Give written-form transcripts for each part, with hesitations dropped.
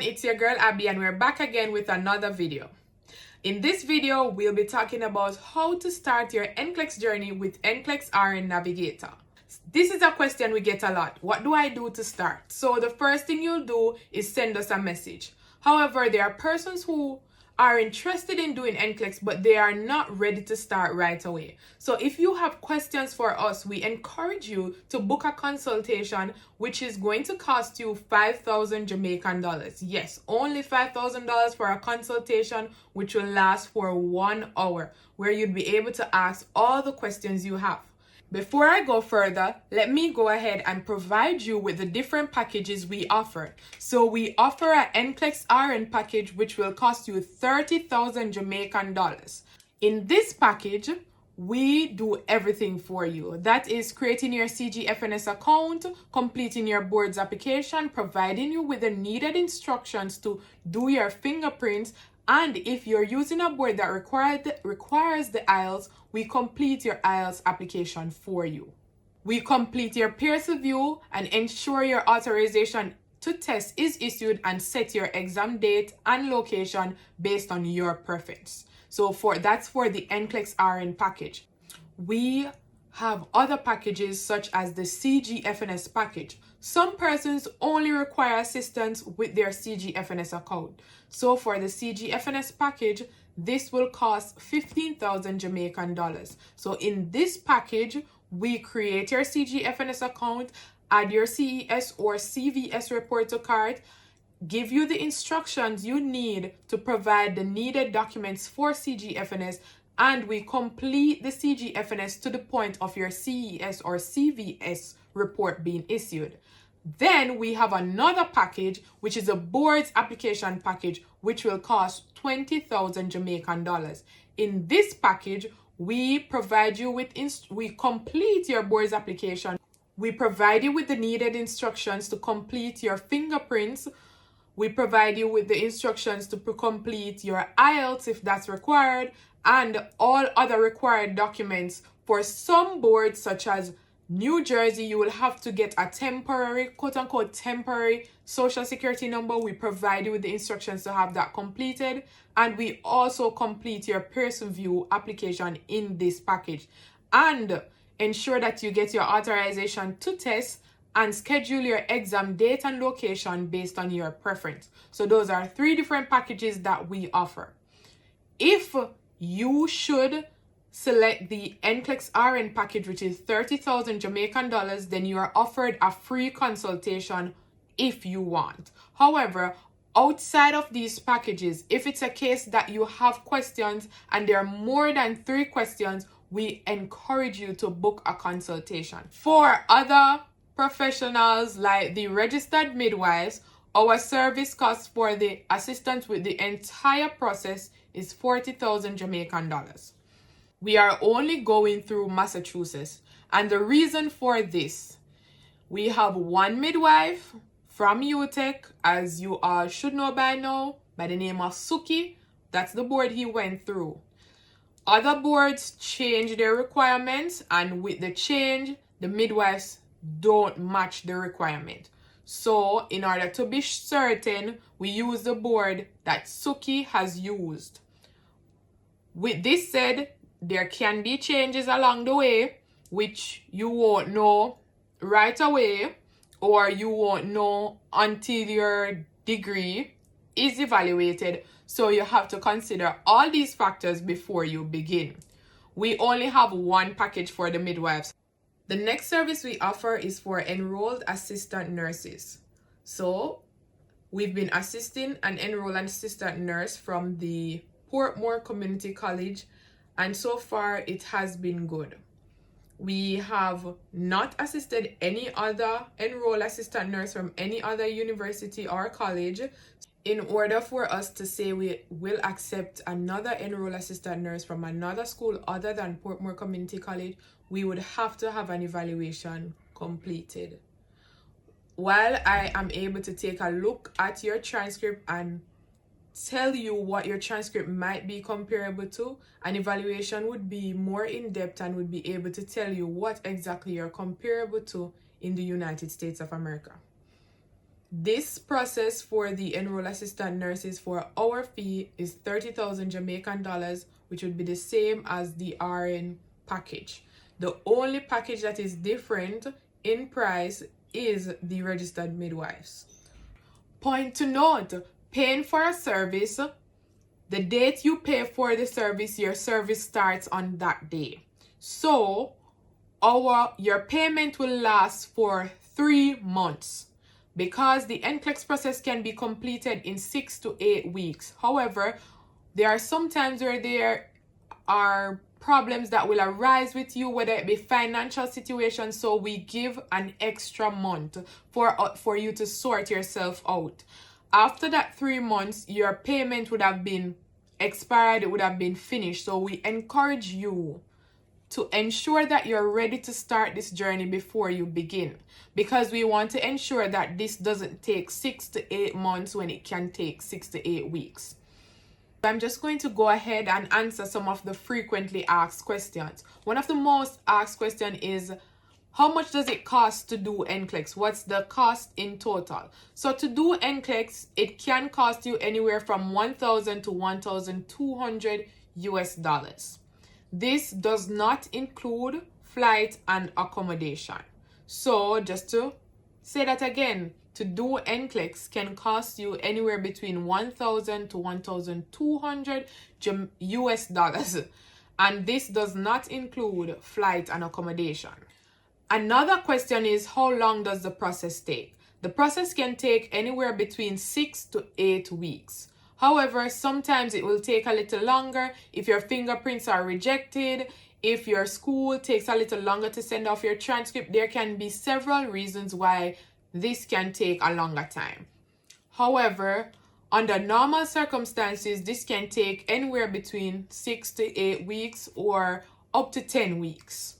it's your girl Abby and we're back again with another video. In this video, we'll be talking about how to start your NCLEX journey with NCLEX RN Navigator. This is a question we get a lot. What do I do to start? So the first thing you'll do is send us a message. However, there are persons who are interested in doing NCLEX, but they are not ready to start right away. So if you have questions for us, we encourage you to book a consultation, which is going to cost you 5,000 Jamaican dollars. Yes, only $5,000 for a consultation, which will last for 1 hour, where you'd be able to ask all the questions you have. Before I go further, let me go ahead and provide you with the different packages we offer. So we offer an NCLEX RN package which will cost you 30,000 Jamaican dollars. In this package, we do everything for you. That is creating your CGFNS account, completing your board's application, providing you with the needed instructions to do your fingerprints, and if you're using a board that requires the IELTS, we complete your IELTS application for you. We complete your peer review and ensure your authorization to test is issued and set your exam date and location based on your preference. So that's for the NCLEX RN package. We have other packages such as the CGFNS package. Some persons only require assistance with their CGFNS account. So for the CGFNS package, this will cost 15,000 Jamaican dollars. So in this package, we create your CGFNS account, add your CES or CVS report to cart, give you the instructions you need to provide the needed documents for CGFNS, and we complete the CGFNS to the point of your CES or CVS report being issued. Then we have another package, which is a board's application package, which will cost 20,000 Jamaican dollars. In this package, we provide you with, we complete your board's application. We provide you with the needed instructions to complete your fingerprints. We provide you with the instructions to complete your IELTS if that's required, and all other required documents. For some boards, such as New Jersey, you will have to get a temporary, quote-unquote temporary social security number. We provide you with the instructions to have that completed, and we also complete your peer review application in this package and ensure that you get your authorization to test and schedule your exam date and location based on your preference. So those are 3 different packages that we offer. If you should select the NCLEX RN package, which is 30,000 Jamaican dollars, then you are offered a free consultation if you want. However, outside of these packages, if it's a case that you have questions and there are more than 3 questions, we encourage you to book a consultation. For other professionals like the registered midwives, our service cost for the assistance with the entire process is 40,000 Jamaican dollars. We are only going through Massachusetts, and the reason for this, we have one midwife from UTEC, as you all should know by now, by the name of Suki. That's the board he went through. Other boards change their requirements, and with the change, the midwives don't match the requirement. So in order to be certain, we use the board that Suki has used. With this said, there can be changes along the way, which you won't know right away, or you won't know until your degree is evaluated. So you have to consider all these factors before you begin. We only have one package for the midwives. The next service we offer is for enrolled assistant nurses. So we've been assisting an enrolled assistant nurse from the Portmore Community College, and so far it has been good. We have not assisted any other enrolled assistant nurse from any other university or college. In order for us to say we will accept another enrolled assistant nurse from another school other than Portmore Community College, we would have to have an evaluation completed. While I am able to take a look at your transcript and tell you what your transcript might be comparable to, an evaluation would be more in-depth and would be able to tell you what exactly you're comparable to in the United States of America. This process for the enroll assistant nurses, for our fee is 30,000 Jamaican dollars, which would be the same as the RN package. The only package that is different in price is the registered midwives. Point to note, paying for a service, the date you pay for the service, your service starts on that day. So your payment will last for 3 months, because the NCLEX process can be completed in 6 to 8 weeks. However, there are some times where there are problems that will arise with you, whether it be financial situations, so we give an extra month for you to sort yourself out. After that 3 months, your payment would have been expired, it would have been finished. So we encourage you to ensure that you're ready to start this journey before you begin, because we want to ensure that this doesn't take 6 to 8 months when it can take 6 to 8 weeks. I'm just going to go ahead and answer some of the frequently asked questions. One of the most asked questions is, how much does it cost to do NCLEX? What's the cost in total? So to do NCLEX, it can cost you anywhere from $1,000 to $1,200 US. This does not include flight and accommodation. So just to say that again, to do NCLEX can cost you anywhere between $1,000 to $1,200 US. And this does not include flight and accommodation. Another question is, how long does the process take? The process can take anywhere between 6 to 8 weeks. However, sometimes it will take a little longer if your fingerprints are rejected, if your school takes a little longer to send off your transcript. There can be several reasons why this can take a longer time. However, under normal circumstances, this can take anywhere between 6 to 8 weeks or up to 10 weeks.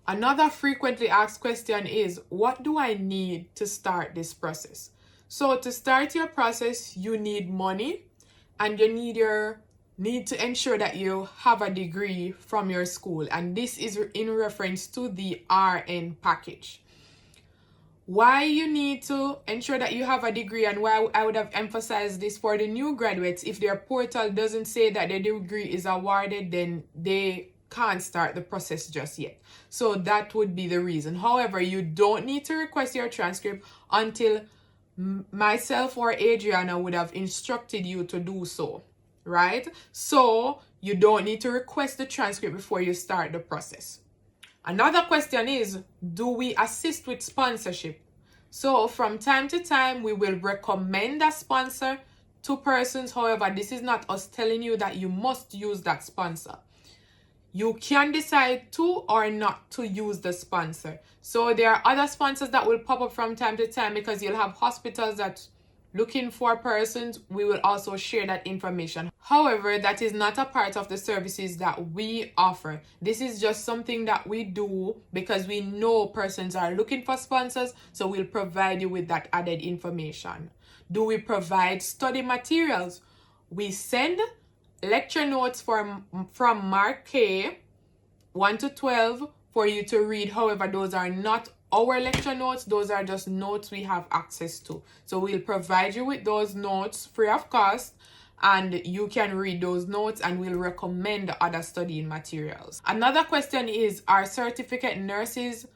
Another frequently asked question is, what do I need to start this process? So to start your process, you need money, and you need to ensure that you have a degree from your school. And this is in reference to the RN package. Why you need to ensure that you have a degree, and why I would have emphasized this for the new graduates, if their portal doesn't say that their degree is awarded, then they can't start the process just yet. So that would be the reason. However, you don't need to request your transcript until myself or Adriana would have instructed you to do so, right? So you don't need to request the transcript before you start the process. Another question is, do we assist with sponsorship? So from time to time, we will recommend a sponsor to persons. However, this is not us telling you that you must use that sponsor. You can decide to or not to use the sponsor. So there are other sponsors that will pop up from time to time, because you'll have hospitals that looking for persons. We will also share that information. However, that is not a part of the services that we offer. This is just something that we do because we know persons are looking for sponsors, so we'll provide you with that added information. Do we provide study materials? We send lecture notes from Mark K 1 to 12 for you to read. However, those are not our lecture notes. Those are just notes we have access to. So we'll provide you with those notes free of cost, and you can read those notes, and we'll recommend other studying materials. Another question is, are certificate nurses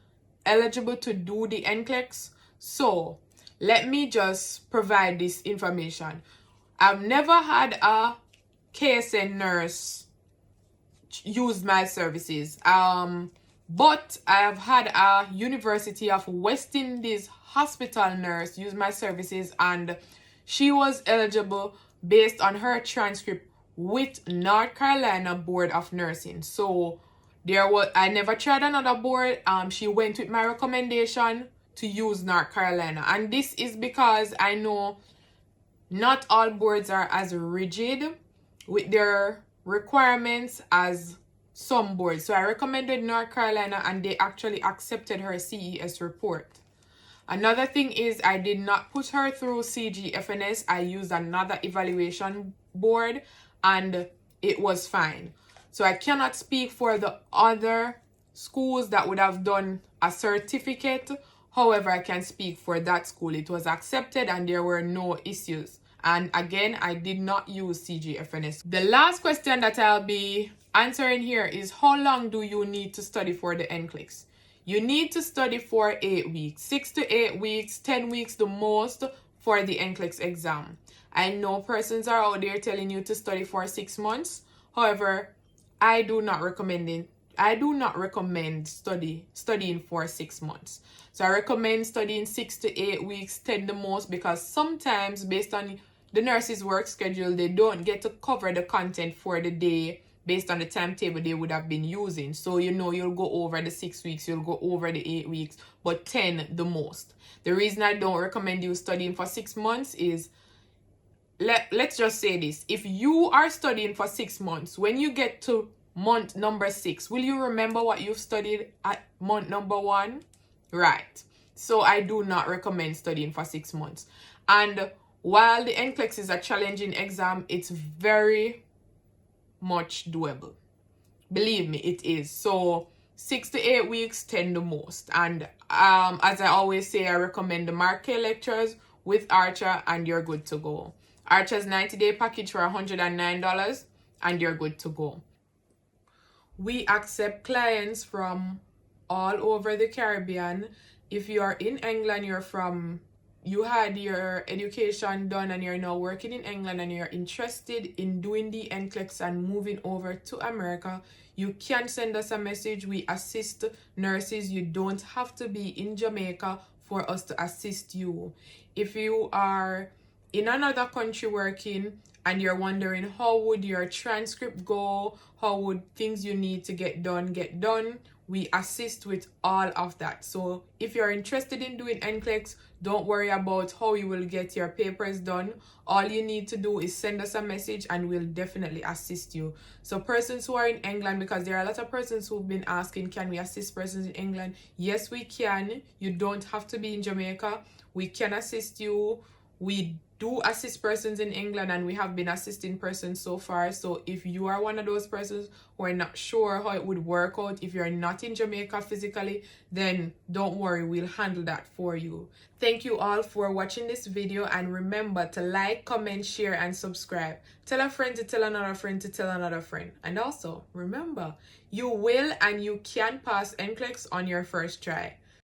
eligible to do the NCLEX? So let me just provide this information. I've never had a KSN nurse use my services, but I have had a University of West Indies hospital nurse use my services, and she was eligible based on her transcript with North Carolina Board of Nursing. So I never tried another board. She went with my recommendation to use North Carolina, and this is because I know not all boards are as rigid with their requirements as some boards. So I recommended North Carolina, and they actually accepted her CES report. Another thing is, I did not put her through CGFNS. I used another evaluation board, and it was fine. So I cannot speak for the other schools that would have done a certificate. However, I can speak for that school. It was accepted and there were no issues. And again, I did not use CGFNS. The last question that I'll be answering here is, how long do you need to study for the NCLEX? You need to study for 8 weeks, 6 to 8 weeks, 10 weeks the most for the NCLEX exam. I know persons are out there telling you to study for 6 months. However, I do not recommend studying for 6 months. So I recommend studying 6 to 8 weeks, 10 the most, because sometimes based on the nurse's work schedule, they don't get to cover the content for the day based on the timetable they would have been using. So you'll go over the 6 weeks, you'll go over the 8 weeks, but 10 the most. The reason I don't recommend you studying for 6 months is, let's just say this. If you are studying for 6 months, when you get to month number 6, will you remember what you've studied at month number 1? Right. So I do not recommend studying for 6 months. And while the NCLEX is a challenging exam, it's very much doable. Believe me, it is. So 6 to 8 weeks, 10 the most. And as I always say, I recommend the Mark K lectures with Archer, and you're good to go. Archer's 90-day package for $109, and you're good to go. We accept clients from all over the Caribbean. If you are in England, you had your education done and you're now working in England and you're interested in doing the NCLEX and moving over to America, you can send us a message. We assist nurses. You don't have to be in Jamaica for us to assist you. If you are in another country working and you're wondering how would your transcript go, how would things you need to get done, we assist with all of that. So if you're interested in doing NCLEX, don't worry about how you will get your papers done. All you need to do is send us a message and we'll definitely assist you. So persons who are in England, because there are a lot of persons who've been asking, can we assist persons in England? Yes, we can. You don't have to be in Jamaica. We can assist you. We do assist persons in England and we have been assisting persons so far. So if you are one of those persons who are not sure how it would work out, if you're not in Jamaica physically, then don't worry, we'll handle that for you. Thank you all for watching this video, and remember to like, comment, share, and subscribe. Tell a friend to tell another friend to tell another friend. And also, remember, you will and you can pass NCLEX on your first try.